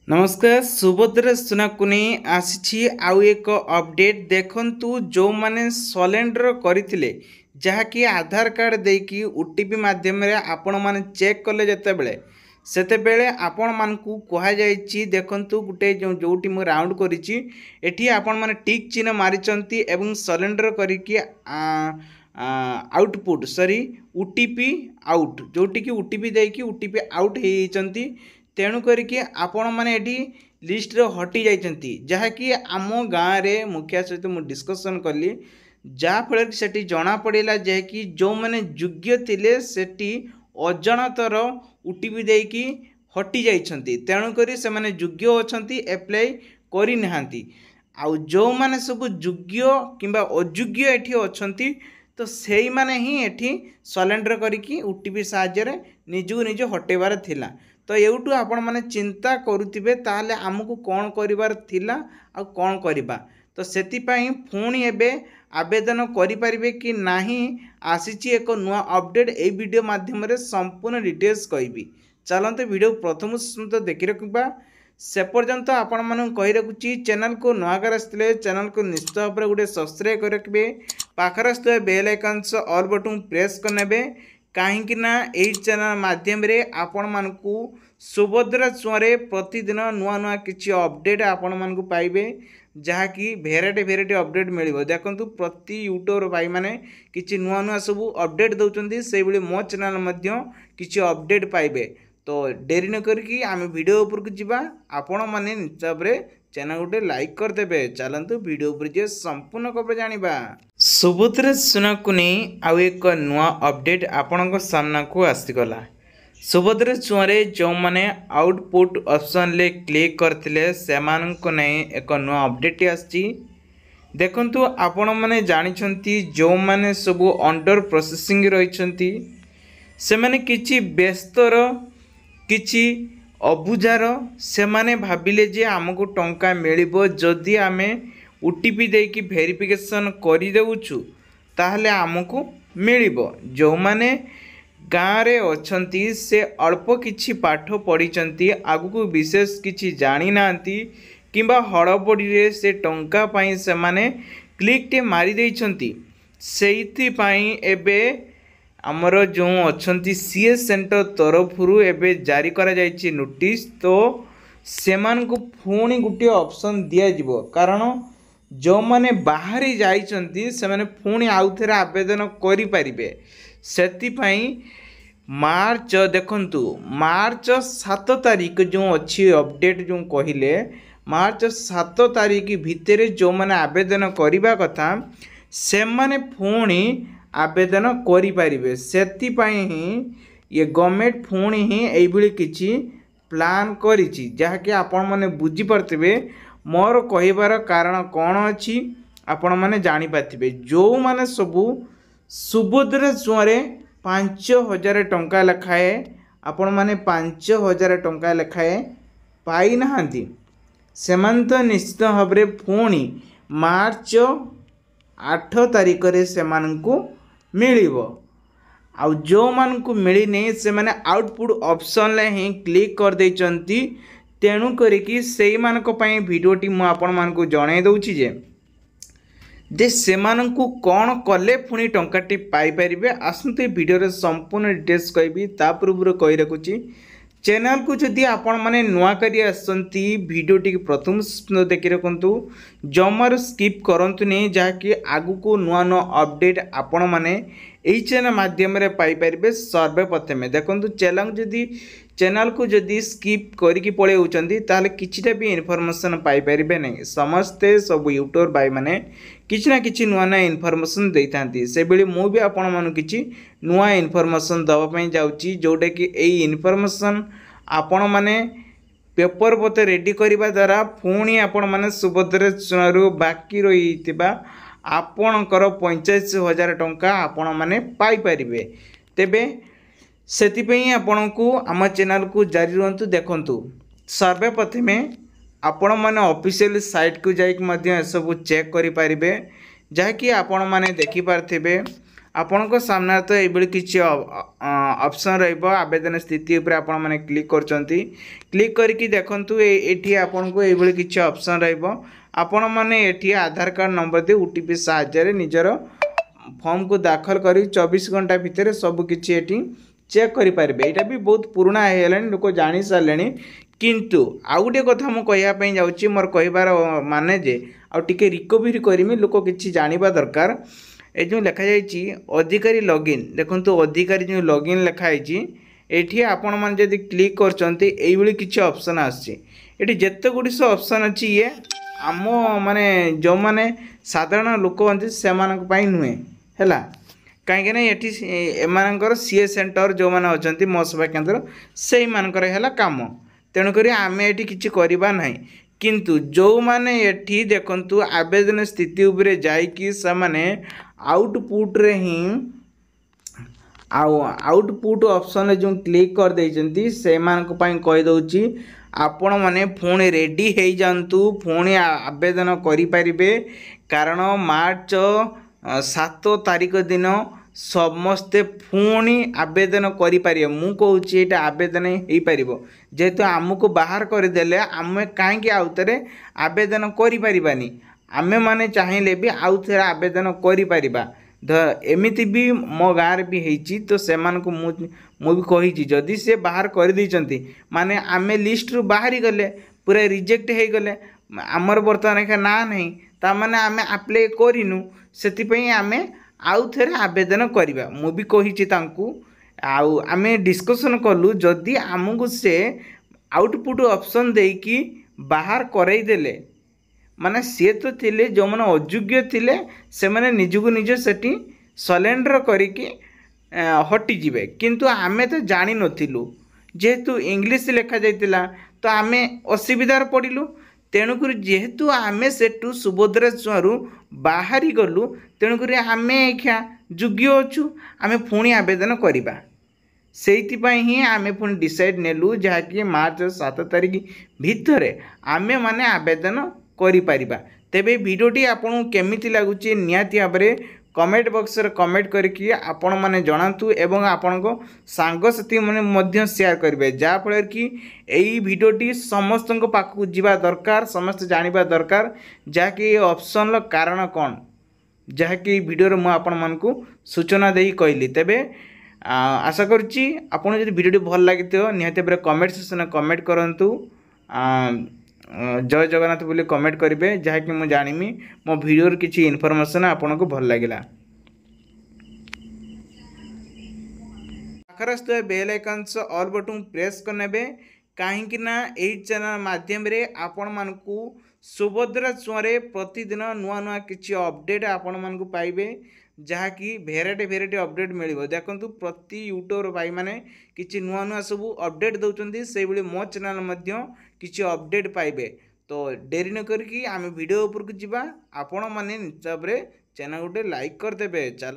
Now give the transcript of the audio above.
नमस्कार सुभद्रा सुना को नहीं आसी आउ एक अपडेट देखंतु जो माने सलेंडर करथिले जहाँकि आधार कार्ड देकी ओटीपी माध्यम रे आपण माने चेक कले जते बेले सेते बेले आपण मानकू कहा जायछि देखंतु गुटे जोटी मु राउंड करिछि एठी आपण माने टिक चिन्ह मारिचंती एवं सलेंडर करिकि आउटपुट सॉरी ओटीपी आउट जोटी की ओटीपी देकी ओटीपी आउट हेचंती तेणु करके आपण मैंने ये लिस्ट रे हटि जाइछंती जहाँकि आम गाँव रे मुखिया सहित मुझे डिस्कसन कली जहाँफल कि सेठी जना पड़ा जे कि जो मैंने योग्य थिले सेठी अजाणतर ओटीपी देकी हटि जाइछंती तेणु करी से माने योग्य अछंती एप्लाई करि नहांती आउ जो माने सब योग्य किंबा अयोग्य एठी अछंती तो सेई माने ही एठी सलेंडर करिकी ओटीपी साहाय्य निजु निज हटेबार थिला तो एवटू आपण मैंने चिंता करुवे ताहले आमको कौन करिवार थिला आ कौन करिबा तो सेतिपाई पुणी एबे आवेदन करिपारिबे कि नाही आसीची एक नुआ अपडेट ए वीडियो माध्यम रे संपूर्ण डिटेल्स कहबी चलते वीडियो प्रथम तो देखि रखबा से पर्यंत आपण मानू कहि रखुची चैनल को नुआगर आसले चैनल को निश्चित भाव गोटे सब्सक्राइब कर रखबे पाखर आसुवा bell icon all button press करनेबे कहीं यही चैनल माध्यम रे आपण मानकू सुभद्रा चुआरे प्रतिदिन नुआ नुआ किसी अपडेट आपण मानकू पाइबे जहाँकि भेराइटी अपडेट मिलिबो देखंतु प्रति यूट्यूबर भाई माने किसी नुआ नुआ सब अपडेट दउचंदी से बेले मो चैनल मध्य किसी अपडेट पाइबे तो डेरी न करके आम वीडियो ऊपर को जीवा आपण माने निश्चित चैनल गोटे लाइक करदे चलतु वीडियो उपर जे संपूर्ण खबर जानिबा सुभद्रा सुना को नहीं आउ एक नुआ अपडेट आपण सामना को आसीगला सुभद्रा चुआरे जो मैंने आउटपुट ऑप्शन ले क्लिक करथिले सेमाननको नहीं एक नुआ अपडेट आसी देखंतु आपण माने जानिछंती जो माने सब अंडर प्रोसेसिंग रहिछंती से माने किछि व्यस्तर किछि अबुजार से माने भाबिले जे आमको टंका मिलिबो जदि आमे ओटीपी देकी वेरिफिकेशन करि देउछु ताहले आमको मिलिबो जो माने गाँव रे अछंती से अल्प किछि पाठ पढ़िचंती आगु विशेष किछि जानि नांती किंबा हड़बड़ी रे से टंका पाई से माने क्लिक टे मारी देइछंती सेइथि पाई एबे आमर जो अच्छी सीएस सेंटर तरफरु एबे जारी करा जाइछि नोटिस तो सेमान को पुणी गोटे ऑप्शन दिया जिवो कारण जो माने बाहरी जाइछंती से माने पुणी आउ थेरे आवेदन करि परिबे सेति पई मार्च देखंतु मार्च 7 तारीख जो अच्छी अपडेट जो कहिले मार्च 7 तारीख भितर जो माने आवेदन करिबा कथा से माने पुणी आवेदन करें से ये गवर्नमेंट पुणी ही यही किसी प्लान करिछि जहाँकि आपण माने बुझी पारथिबे मोर कहिबार कारण कौन अच्छी आपण माने जानि पाथिबे जो माने सबू सुभद्रा चुआरे 5000 टंका लेखाए आपण माने 5000 टंका लेखाए पाई नहांती सेमान तो निश्चित भाव पुणी मार्च 8 तारीख रे सेमानकू मिलिबो आउ जो मानकू मिलने से माने आउटपुट ऑप्शन ले ही क्लिक कर देचंती तेणु करिकी सेई मानको पई वीडियोटी मु आपण मानकू जणाई दउची जे से मानकू कोन कले पुणी टंकाटी पाई परिबे आसंते वीडियो रे संपूर्ण डिटेल्स कहबी ता पूर्व कहि रखुची चैनल को जदि आपण माने नुआ करी आसंती वीडियोटी प्रथम देखि रखंतु जमार स्किप करंतु नहीं जहाँकि आगु को नुआ नुआ अपडेट आपण माने एई चैनल माध्यम रे पाई परिबे सर्वप्रथमे देखंतु चैनल को जदि स्किप करिकी पळे होचंती ताले किछिटा भी इन्फॉर्मेशन पाई परिबे नहीं समस्ते सब यूट्यूबर भाई माने किछि ना किछि नुआ नुआ इन्फॉर्मेशन देइथांती से बेले मु भी आपण मानु किछि नुआ इन्फॉर्मेशन दवा पई जाउची जोटा कि एई इन्फॉर्मेशन आपण माने पेपर पते रेडी करिबा द्वारा पुणी आपण माने सुभद्रा चुनारू बाकी रहितिबा आपणकर 85,000 टंका आपण माने पाई परिबे तेबे सेतिपई आपणकू आम चैनल को जारी रहंतु देखंतु सर्वप्रथमे आपण माने ऑफिशियल साइट को जाइक मध्य सब चेक करि परिबे जहाँकि आपण माने देखि पारथिबे ଆପଣଙ୍କ ସାମ୍ନାରେ ତ ଏଇଭଳି କିଛି ଅପସନ୍ ରହିବ। ଆବେଦନ ସ୍ଥିତି ଉପରେ ଆପଣମାନେ କ୍ଲିକ୍ କରୁଛନ୍ତି। କ୍ଲିକ୍ କରିକି ଦେଖନ୍ତୁ ଏଠି ଆପଣଙ୍କୁ ଏଇଭଳି କିଛି ଅପସନ୍ ରହିବ। ଆପଣମାନେ ଏଠି ଆଧାର କାର୍ଡ଼ ନମ୍ବର ଦେଇ OTP ସାହାଯ୍ୟରେ ନିଜର ଫର୍ମକୁ ଦାଖଲ କରି 24 ଘଣ୍ଟା ଭିତରେ ସବୁକିଛି ଏଠି ଚେକ୍ କରିପାରିବେ। ଏଇଟା ବି ବହୁତ ପୁରୁଣା ହେଇଗଲାଣି, ଲୋକ ଜାଣି ସାରିଲେଣି। କିନ୍ତୁ ଆଉ ଗୋଟିଏ କଥା ମୁଁ କହିବା ପାଇଁ ଯାଉଛି, ମୋର କହିବାର ମାନେ ଯେ ଆଉ ଟିକେ ରିକଭରି କରିମି, ଲୋକ କିଛି ଜାଣିବା ଦରକାର। ଏ ଯେଉଁ ଲେଖାଯାଇଛି ଅଧିକାରୀ ଲଗ୍ଇନ୍, ଦେଖନ୍ତୁ ଅଧିକାରୀ ଯେଉଁ ଲଗ୍ଇନ୍ ଲେଖାହେଇଛି ଏଠି ଆପଣମାନେ ଯଦି କ୍ଲିକ୍ କରୁଛନ୍ତି ଏଇଭଳି କିଛି ଅପସନ୍ ଆସୁଛି। ଏଠି ଯେତେ ଗୁଡ଼ିଏ ଅପସନ୍ ଅଛି ଇଏ ଆମ ମାନେ ଯେଉଁମାନେ ସାଧାରଣ ଲୋକ ହୁଅନ୍ତି ସେମାନଙ୍କ ପାଇଁ ନୁହେଁ ହେଲା। କାହିଁକିନା ଏଠି ଏମାନଙ୍କର ସିଏ ସେଣ୍ଟର ଯେଉଁମାନେ ଅଛନ୍ତି ମୋ ସେବା କେନ୍ଦ୍ର ସେଇମାନଙ୍କର ହେଲା କାମ। ତେଣୁକରି ଆମେ ଏଠି କିଛି କରିବା ନାହିଁ। କିନ୍ତୁ ଯେଉଁମାନେ ଏଠି ଦେଖନ୍ତୁ ଆବେଦନ ସ୍ଥିତି ଉପରେ ଯାଇକି ସେମାନେ ଆଉଟପୁଟ୍ରେ ହିଁ ଆଉଟପୁଟ୍ ଅପସନ୍ରେ ଯେଉଁ କ୍ଲିକ୍ କରିଦେଇଛନ୍ତି ସେମାନଙ୍କ ପାଇଁ କହିଦେଉଛି ଆପଣମାନେ ପୁଣି ରେଡ଼ି ହେଇଯାଆନ୍ତୁ, ପୁଣି ଆବେଦନ କରିପାରିବେ। କାରଣ ମାର୍ଚ୍ଚ 7 ତାରିଖ ଦିନ ସମସ୍ତେ ପୁଣି ଆବେଦନ କରିପାରିବେ। ମୁଁ କହୁଛି ଏଇଟା ଆବେଦନ ହେଇପାରିବ, ଯେହେତୁ ଆମକୁ ବାହାର କରିଦେଲେ ଆମେ କାହିଁକି ଆଉଥରେ ଆବେଦନ କରିପାରିବାନି? ଆମେମାନେ ଚାହିଁଲେ ବି ଆଉଥରେ ଆବେଦନ କରିପାରିବା। ଏମିତି ବି ମୋ ଗାଁରେ ବି ହେଇଛି, ତ ସେମାନଙ୍କୁ ମୁଁ ବି କହିଛି ଯଦି ସେ ବାହାର କରିଦେଇଛନ୍ତି ମାନେ ଆମେ ଲିଷ୍ଟରୁ ବାହାରି ଗଲେ, ପୁରା ରିଜେକ୍ଟ ହେଇଗଲେ, ଆମର ବର୍ତ୍ତମାନ ଏକା ନାଁ ନାହିଁ, ତାମାନେ ଆମେ ଆପ୍ଲାଏ କରିନୁ, ସେଥିପାଇଁ ଆମେ ଆଉଥରେ ଆବେଦନ କରିବା। ମୁଁ ବି କହିଛି ତାଙ୍କୁ, ଆଉ ଆମେ ଡିସ୍କସନ୍ କଲୁ ଯଦି ଆମକୁ ସେ ଆଉଟପୁଟ୍ ଅପସନ୍ ଦେଇକି ବାହାର କରେଇଦେଲେ ମାନେ ସିଏ ତ ଥିଲେ ଯେଉଁମାନେ ଅଯୋଗ୍ୟ ଥିଲେ ସେମାନେ ନିଜକୁ ନିଜ ସେଠି ସରେଣ୍ଡର କରିକି ହଟିଯିବେ। କିନ୍ତୁ ଆମେ ତ ଜାଣିନଥିଲୁ, ଯେହେତୁ ଇଂଲିଶ ଲେଖାଯାଇଥିଲା ତ ଆମେ ଅସୁବିଧାରେ ପଡ଼ିଲୁ। ତେଣୁକରି ଯେହେତୁ ଆମେ ସେଠୁ ସୁଭଦ୍ରା ଚୁଆଁରୁ ବାହାରି ଗଲୁ, ତେଣୁକରି ଆମେ ଏଇଖା ଯୋଗ୍ୟ ଅଛୁ, ଆମେ ପୁଣି ଆବେଦନ କରିବା। ସେଇଥିପାଇଁ ହିଁ ଆମେ ପୁଣି ଡିସାଇଡ଼୍ ନେଲୁ ଯାହାକି ମାର୍ଚ୍ଚ 7 ତାରିଖ ଭିତରେ ଆମେମାନେ ଆବେଦନ କରିପାରିବା। ତେବେ ଭିଡ଼ିଓଟି ଆପଣଙ୍କୁ କେମିତି ଲାଗୁଛି ନିହାତି ଭାବରେ କମେଣ୍ଟ ବକ୍ସରେ କମେଣ୍ଟ କରିକି ଆପଣମାନେ ଜଣାନ୍ତୁ ଏବଂ ଆପଣଙ୍କ ସାଙ୍ଗସାଥିମାନେ ମଧ୍ୟ ସେୟାର କରିବେ, ଯାହାଫଳରେ କି ଏଇ ଭିଡ଼ିଓଟି ସମସ୍ତଙ୍କ ପାଖକୁ ଯିବା ଦରକାର, ସମସ୍ତେ ଜାଣିବା ଦରକାର ଯାହାକି ଏ ଅପସନ୍ର କାରଣ କ'ଣ, ଯାହାକି এই ଭିଡ଼ିଓରେ ମୁଁ ଆପଣମାନଙ୍କୁ ସୂଚନା ଦେଇ କହିଲି। ତେବେ ଆଶା କରୁଛି ଆପଣ ଯଦି ଭିଡ଼ିଓଟି ଭଲ ଲାଗିଥିବ ନିହାତି ଭାବରେ କମେଣ୍ଟ ସେକ୍ସନରେ କମେଣ୍ଟ କରନ୍ତୁ, ଜୟ ଜଗନ୍ନାଥ ବୋଲି କମେଣ୍ଟ କରିବେ, ଯାହାକି ମୁଁ ଜାଣିମି ମୋ ଭିଡ଼ିଓର କିଛି ଇନଫର୍ମେସନ୍ ଆପଣଙ୍କୁ ଭଲ ଲାଗିଲା। ପାଖରେ ଆସୁଥିବା bell icons all button press କରିନେବେ, କାହିଁକି ନା ଏହି ଚ୍ୟାନେଲ ମାଧ୍ୟମରେ ଆପଣମାନଙ୍କୁ ସୁଭଦ୍ରା ଚୁଆଁରେ ପ୍ରତିଦିନ ନୂଆ ନୂଆ କିଛି ଅପଡ଼େଟ୍ ଆପଣମାନଙ୍କୁ ପାଇବେ, ଯାହାକି ଭେରାଇଟି ଅପଡ଼େଟ୍ ମିଳିବ। ଦେଖନ୍ତୁ ପ୍ରତି ୟୁଟ୍ୟୁବର ଭାଇମାନେ କିଛି ନୂଆ ନୂଆ ସବୁ ଅପଡ଼େଟ୍ ଦେଉଛନ୍ତି, ସେଇଭଳି ମୋ ଚ୍ୟାନେଲ ମଧ୍ୟ କିଛି ଅପଡ଼େଟ୍ ପାଇବେ। ତ ଡେରି ନ କରିକି ଆମେ ଭିଡ଼ିଓ ଉପରକୁ ଯିବା। ଆପଣମାନେ ନିଶ୍ଚିତ ଭାବରେ ଚ୍ୟାନେଲ ଗୋଟେ ଲାଇକ୍ କରିଦେବେ।